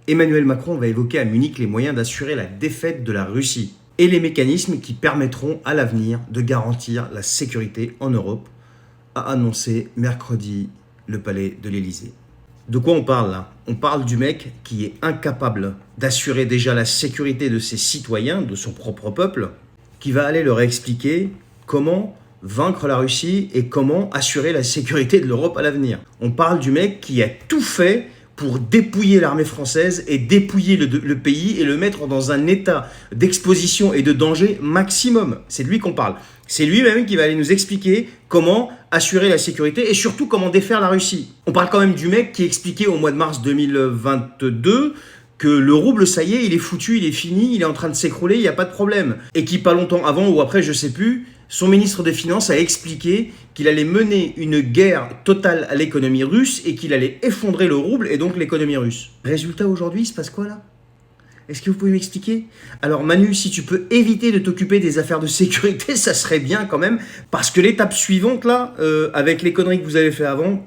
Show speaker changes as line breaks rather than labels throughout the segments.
Emmanuel Macron va évoquer à Munich les moyens d'assurer la défaite de la Russie et les mécanismes qui permettront à l'avenir de garantir la sécurité en Europe, a annoncé mercredi le palais de l'Élysée. De quoi on parle là? On parle du mec qui est incapable d'assurer déjà la sécurité de ses citoyens, de son propre peuple, qui va aller leur expliquer comment vaincre la Russie et comment assurer la sécurité de l'Europe à l'avenir. On parle du mec qui a tout fait pour dépouiller l'armée française et dépouiller le pays et le mettre dans un état d'exposition et de danger maximum. C'est de lui qu'on parle. C'est lui-même qui va aller nous expliquer comment assurer la sécurité et surtout comment défaire la Russie. On parle quand même du mec qui expliquait au mois de mars 2022 que le rouble, ça y est, il est foutu, il est fini, il est en train de s'écrouler, il n'y a pas de problème. Et qui, pas longtemps avant ou après, je sais plus, son ministre des Finances a expliqué qu'il allait mener une guerre totale à l'économie russe et qu'il allait effondrer le rouble et donc l'économie russe. Résultat, aujourd'hui, il se passe quoi là? Est-ce que vous pouvez m'expliquer? Alors Manu, si tu peux éviter de t'occuper des affaires de sécurité, ça serait bien quand même, parce que l'étape suivante là, avec les conneries que vous avez fait avant,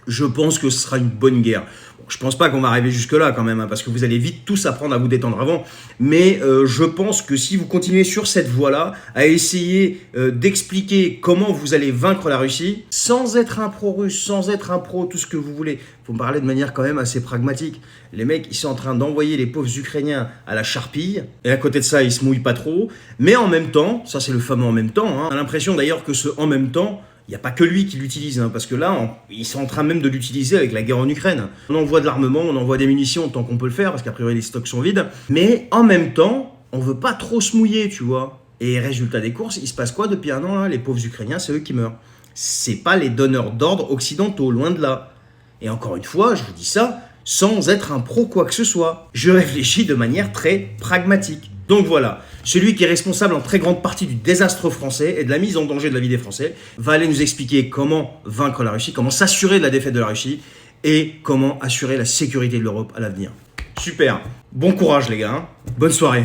je pense que ce sera une bonne guerre. Bon, je pense pas qu'on va arriver jusque-là quand même, hein, parce que vous allez vite tous apprendre à vous détendre avant. Mais je pense que si vous continuez sur cette voie-là, à essayer d'expliquer comment vous allez vaincre la Russie, sans être un pro-russe, sans être un pro, tout ce que vous voulez, faut me parler de manière quand même assez pragmatique. Les mecs, ils sont en train d'envoyer les pauvres Ukrainiens à la charpille, et à côté de ça, ils se mouillent pas trop. Mais en même temps, ça c'est le fameux en même temps, hein, on a l'impression d'ailleurs que ce en même temps, il n'y a pas que lui qui l'utilise, hein, parce que là, ils sont en train même de l'utiliser avec la guerre en Ukraine. On envoie de l'armement, on envoie des munitions tant qu'on peut le faire, parce qu'a priori les stocks sont vides. Mais en même temps, on veut pas trop se mouiller, tu vois. Et résultat des courses, il se passe quoi depuis un an là? Les pauvres Ukrainiens, c'est eux qui meurent. C'est pas les donneurs d'ordre occidentaux, loin de là. Et encore une fois, je vous dis ça sans être un pro quoi que ce soit. Je réfléchis de manière très pragmatique. Donc voilà, celui qui est responsable en très grande partie du désastre français et de la mise en danger de la vie des Français va aller nous expliquer comment vaincre la Russie, comment s'assurer de la défaite de la Russie et comment assurer la sécurité de l'Europe à l'avenir. Super, bon courage les gars, hein. Bonne soirée.